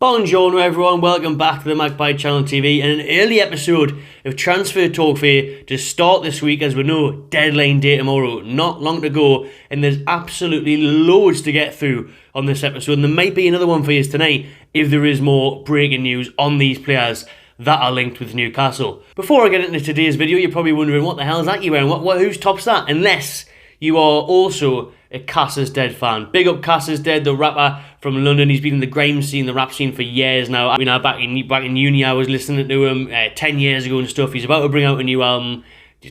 Bonjour everyone, welcome back to the Magpie Channel TV and an early episode of Transfer Talk for you to start this week. As we know, deadline day tomorrow, not long to go, and there's absolutely loads to get through on this episode, and there might be another one for you tonight if there is more breaking news on these players that are linked with Newcastle. Before I get into today's video, you're probably wondering what the hell is that you're wearing, who's tops that, unless you are also a Cass is Dead fan. Big up Cass is Dead, the rapper from London. He's been in the grime scene, the rap scene for years now. I mean, back in uni, I was listening to him 10 years ago and stuff. He's about to bring out a new album.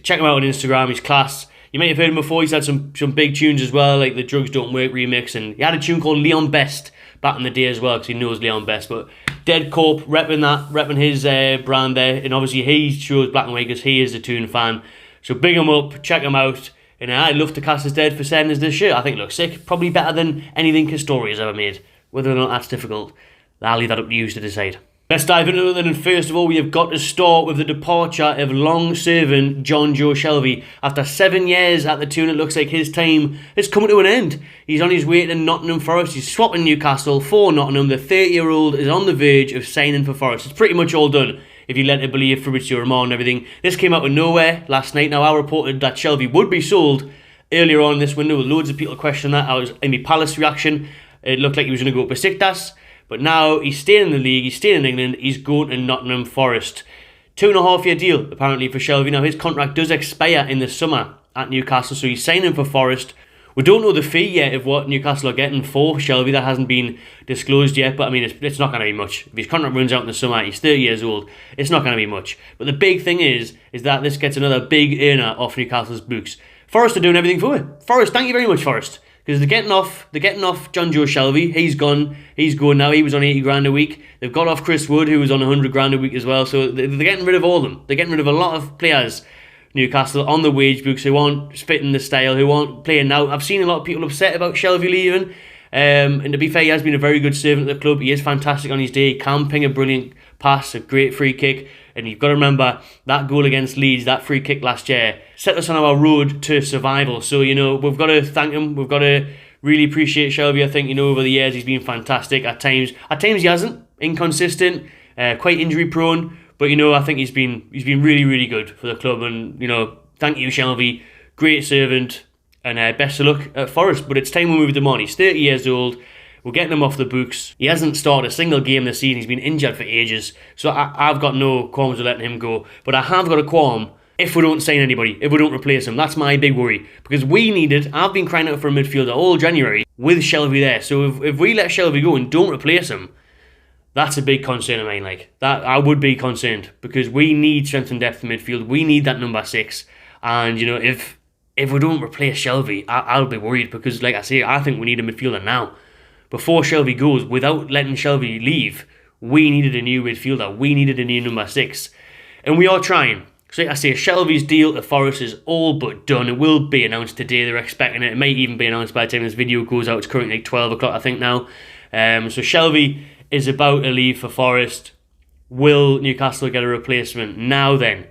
Check him out on Instagram, he's class. You might have heard him before. He's had some big tunes as well, like the Drugs Don't Work remix, and he had a tune called Leon Best back in the day as well, because he knows Leon Best. But Dead Corp, repping his brand there, and obviously he shows black and white because he is a tune fan. So big him up, check him out. And I'd love to Cass is Dead for sending us this shirt. I think it looks sick. Probably better than anything Castoria's ever made. Whether or not that's difficult, I'll leave that up to you to decide. Let's dive into it then, and first of all, we have got to start with the departure of long-serving Jonjo Shelvey. After 7 years at the tune, it looks like his time is coming to an end. He's on his way to Nottingham Forest. He's swapping Newcastle for Nottingham. The 30-year-old is on the verge of signing for Forest. It's pretty much all done, if you let it believe Fabrizio Romano and everything. This came out of nowhere last night. Now, I reported that Shelvey would be sold earlier on in this window, with loads of people questioning that. I was in my Palace reaction. It looked like he was going to go to Besiktas. But now he's staying in the league, he's staying in England, he's going to Nottingham Forest. 2.5 year deal, apparently, for Shelvey. Now, his contract does expire in the summer at Newcastle, so he's signing for Forest. We don't know the fee yet of what Newcastle are getting for Shelvey. That hasn't been disclosed yet, but I mean, it's not going to be much. If his contract runs out in the summer, he's 30 years old, it's not going to be much. But the big thing is that this gets another big earner off Newcastle's books. Forest are doing everything for it. Forest, thank you very much, Forest. Because they're getting off Jonjo Shelvey. He's gone now. He was on 80 grand a week. They've got off Chris Wood, who was on 100 grand a week as well. So they're getting rid of all of them. They're getting rid of a lot of players, Newcastle, on the wage books, who aren't fitting the style, who aren't playing now. I've seen a lot of people upset about Shelvey leaving. And to be fair, he has been a very good servant at the club. He is fantastic on his day. He can ping a brilliant pass, a great free kick. And you've got to remember, that goal against Leeds, that free kick last year, set us on our road to survival. So, we've got to thank him. We've got to really appreciate Shelvey. I think, over the years, he's been fantastic. At times he hasn't. Inconsistent, quite injury prone. But, I think he's been really, really good for the club. And, thank you, Shelvey. Great servant. And best of luck at Forest. But it's time we move him on. He's 30 years old. We're getting him off the books. He hasn't started a single game this season. He's been injured for ages. So I've got no qualms with letting him go. But I have got a qualm if we don't sign anybody, if we don't replace him. That's my big worry. Because I've been crying out for a midfielder all January with Shelvey there. So if we let Shelvey go and don't replace him, that's a big concern of mine. That I would be concerned. Because we need strength and depth in midfield. We need that number 6. And, if we don't replace Shelvey, I'll be worried. Because, like I say, I think we need a midfielder now. Before Shelvey goes, without letting Shelvey leave, we needed a new midfielder. We needed a new number 6. And we are trying. So I say Shelvey's deal at Forest is all but done. It will be announced today. They're expecting it. It may even be announced by the time this video goes out. It's currently 12 o'clock, I think, now. So Shelvey is about to leave for Forest. Will Newcastle get a replacement? Now then,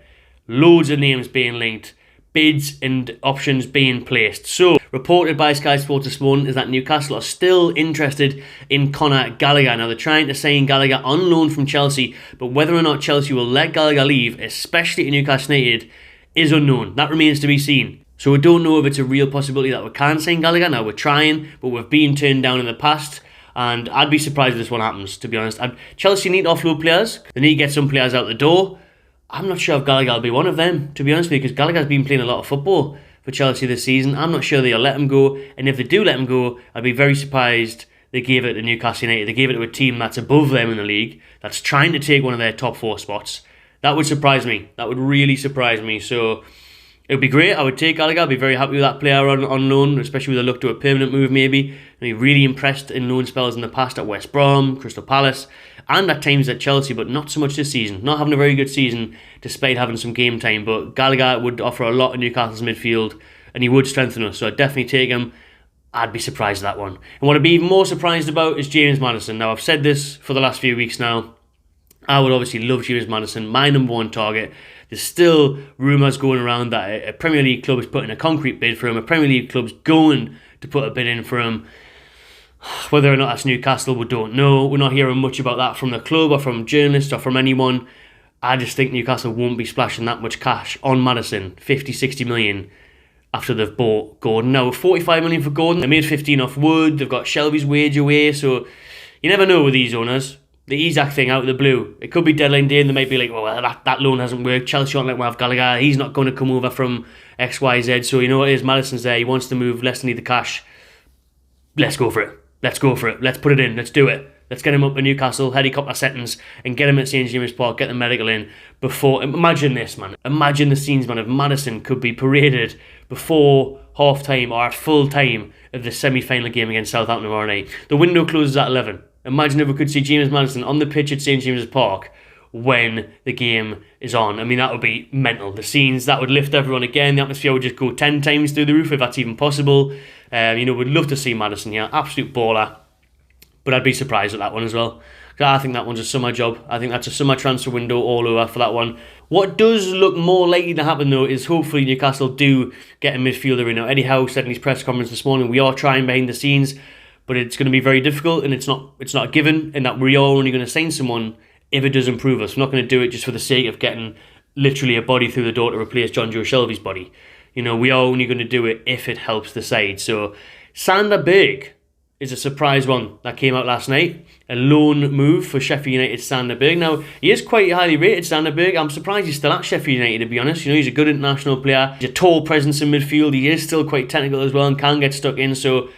loads of names being linked. Bids and options being placed. So, reported by Sky Sports this morning is that Newcastle are still interested in Conor Gallagher. Now, they're trying to sign Gallagher on loan from Chelsea, but whether or not Chelsea will let Gallagher leave, especially to Newcastle United, is unknown. That remains to be seen. So, we don't know if it's a real possibility that we can sign Gallagher. Now, we're trying, but we've been turned down in the past. And I'd be surprised if this one happens, to be honest. Chelsea need to offload players. They need to get some players out the door. I'm not sure if Gallagher will be one of them, to be honest with you, because Gallagher's been playing a lot of football for Chelsea this season. I'm not sure they'll let him go, and if they do let him go, I'd be very surprised they gave it to Newcastle United. They gave it to a team that's above them in the league, that's trying to take one of their top 4 spots. That would surprise me. That would really surprise me. So it would be great. I would take Gallagher. I'd be very happy with that player on loan, especially with a look to a permanent move maybe. He really impressed in loan spells in the past at West Brom, Crystal Palace, and at times at Chelsea, but not so much this season. Not having a very good season despite having some game time, but Gallagher would offer a lot in Newcastle's midfield and he would strengthen us, so I'd definitely take him. I'd be surprised at that one. And what I'd be even more surprised about is James Maddison. Now, I've said this for the last few weeks now. I would obviously love James Maddison, my number 1 target. There's still rumours going around that a Premier League club is putting a concrete bid for him. A Premier League club's going to put a bid in for him. Whether or not that's Newcastle, we don't know. We're not hearing much about that from the club or from journalists or from anyone. I just think Newcastle won't be splashing that much cash on Maddison, 50, 60 million, after they've bought Gordon. Now, 45 million for Gordon. They made 15 off Wood. They've got Shelvey's wage away, so you never know with these owners. The Isaac thing out of the blue. It could be deadline day and they might be like, well, that loan hasn't worked. Chelsea aren't letting we have Gallagher. He's not going to come over from XYZ. So you know what it is? Maddison's there. He wants to move. Less need the cash. Let's go for it. Let's go for it. Let's put it in. Let's do it. Let's get him up to Newcastle, helicopter sentence, and get him at St James Park, get the medical in before... Imagine this, man. Imagine the scenes, man, if Maddison could be paraded before half-time or at full-time of the semi-final game against Southampton tomorrow night. The window closes at 11. Imagine if we could see James Maddison on the pitch at St James's Park when the game is on. I mean, that would be mental. The scenes, that would lift everyone again. The atmosphere would just go 10 times through the roof if that's even possible. We'd love to see Maddison here. Absolute baller. But I'd be surprised at that one as well. I think that one's a summer job. I think that's a summer transfer window all over for that one. What does look more likely to happen, though, is hopefully Newcastle do get a midfielder in. Now, Eddie Howe said in his press conference this morning, we are trying behind the scenes, but it's going to be very difficult, and it's not a given, and that we are only going to sign someone if it does improve us. We're not going to do it just for the sake of getting literally a body through the door to replace Jonjo Shelvey's body. We are only going to do it if it helps the side. So, Sander Berg is a surprise one that came out last night. A loan move for Sheffield United's Sander Berg. Now, he is quite highly rated, Sander Berg. I'm surprised he's still at Sheffield United, to be honest. He's a good international player. He's a tall presence in midfield. He is still quite technical as well and can get stuck in. So,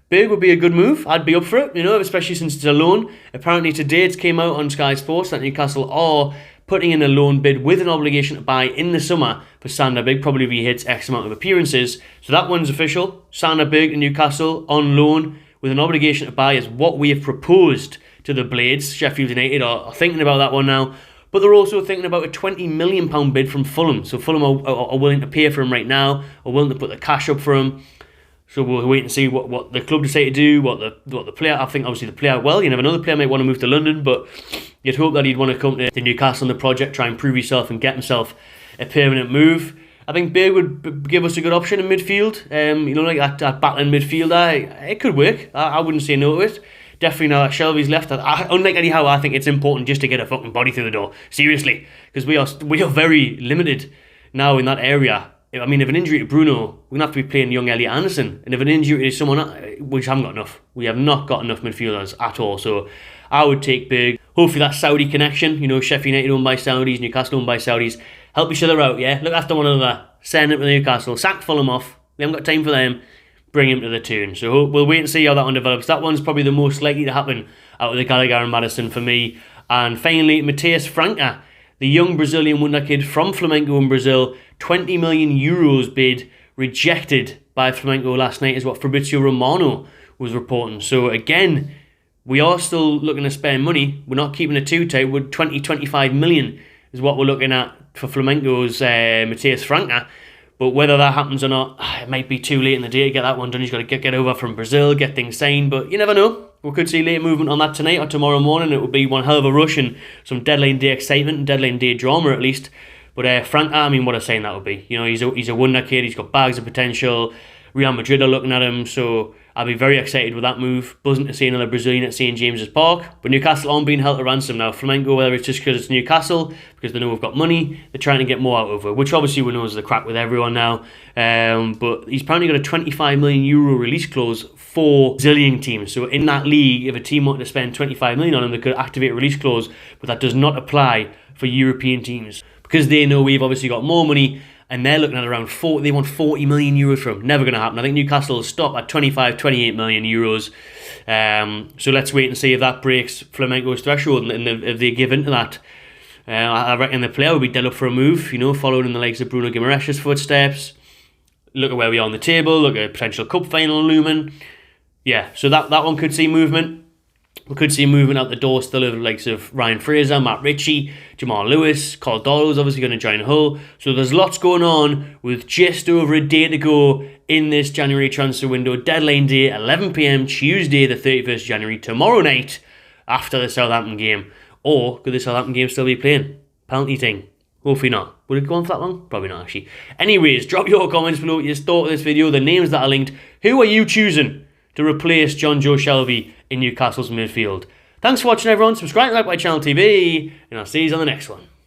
Berg would be a good move. I'd be up for it, especially since it's a loan. Apparently today it came out on Sky Sports that Newcastle are putting in a loan bid with an obligation to buy in the summer for Sander Berg, probably if he hits X amount of appearances. So that one's official. Sander Berg to Newcastle on loan with an obligation to buy is what we have proposed to the Blades. Sheffield United are thinking about that one now. But they're also thinking about a £20 million bid from Fulham. So Fulham are willing to pay for him right now, are willing to put the cash up for him. So we'll wait and see what the club decide to do, what the player... I think obviously the player... Well, you never know, the player might want to move to London, but you'd hope that he'd want to come to Newcastle on the project, try and prove himself and get himself a permanent move. I think Berg would give us a good option in midfield. Like that battling midfielder. It could work. I wouldn't say no to it. Definitely now that Shelvey's left. Unlike Eddie Howe, I think it's important just to get a fucking body through the door. Seriously. Because we are very limited now in that area. I mean, if an injury to Bruno, we're going to have to be playing young Elliot Anderson. And if an injury to someone, we just haven't got enough. We have not got enough midfielders at all. So I would take Berg. Hopefully that Saudi connection, Sheffield United owned by Saudis, Newcastle owned by Saudis, help each other out, yeah? Look after one another. Send him to Newcastle. Sack Fulham off. We haven't got time for them. Bring him to the tune. So we'll wait and see how that one develops. That one's probably the most likely to happen out of the Gallagher and Maddison for me. And finally, Matheus França, the young Brazilian wonder kid from Flamengo in Brazil, 20 million euros bid rejected by Flamengo last night is what Fabrizio Romano was reporting. So again, we are still looking to spend money. We're not keeping it too tight. We're 25 million is what we're looking at for Flamengo's Matheus França. But whether that happens or not, it might be too late in the day to get that one done. He's got to get over from Brazil, get things signed. But you never know. We could see late movement on that tonight or tomorrow morning. It would be one hell of a rush and some deadline day excitement and deadline day drama at least. But França, I mean, what a sign that would be. He's a wonder kid. He's got bags of potential. Real Madrid are looking at him, so I'll be very excited with that move. Buzzing to see another Brazilian at St James's Park. But Newcastle aren't being held to ransom now. Flamengo, whether it's just because it's Newcastle, because they know we've got money, they're trying to get more out of it, which obviously we know is the crack with everyone now. But he's apparently got a 25 million euro release clause for Brazilian teams. So in that league, if a team wanted to spend 25 million on him, they could activate a release clause, but that does not apply for European teams. Because they know we've obviously got more money, and they're looking at around 40. They want 40 million euros from him. Never going to happen. I think Newcastle will stop at 25, 28 million euros. So let's wait and see if that breaks Flamengo's threshold and if they give into that. I reckon the player will be dead up for a move, following in the likes of Bruno Guimaraes' footsteps. Look at where we are on the table. Look at a potential cup final looming. Yeah, so that one could see movement. We could see movement out the door still of the likes of Ryan Fraser, Matt Ritchie, Jamal Lewis, Carl Doddle's obviously going to join Hull. So there's lots going on with just over a day to go in this January transfer window. Deadline day, 11 PM, Tuesday the 31st January, tomorrow night after the Southampton game. Or could the Southampton game still be playing? Penalty thing. Hopefully not. Would it go on for that long? Probably not actually. Anyways, drop your comments below what you thought of this video, the names that are linked. Who are you choosing to replace Jonjo Shelvey in Newcastle's midfield. Thanks for watching, everyone. Subscribe to Magpie Channel TV, and I'll see you on the next one.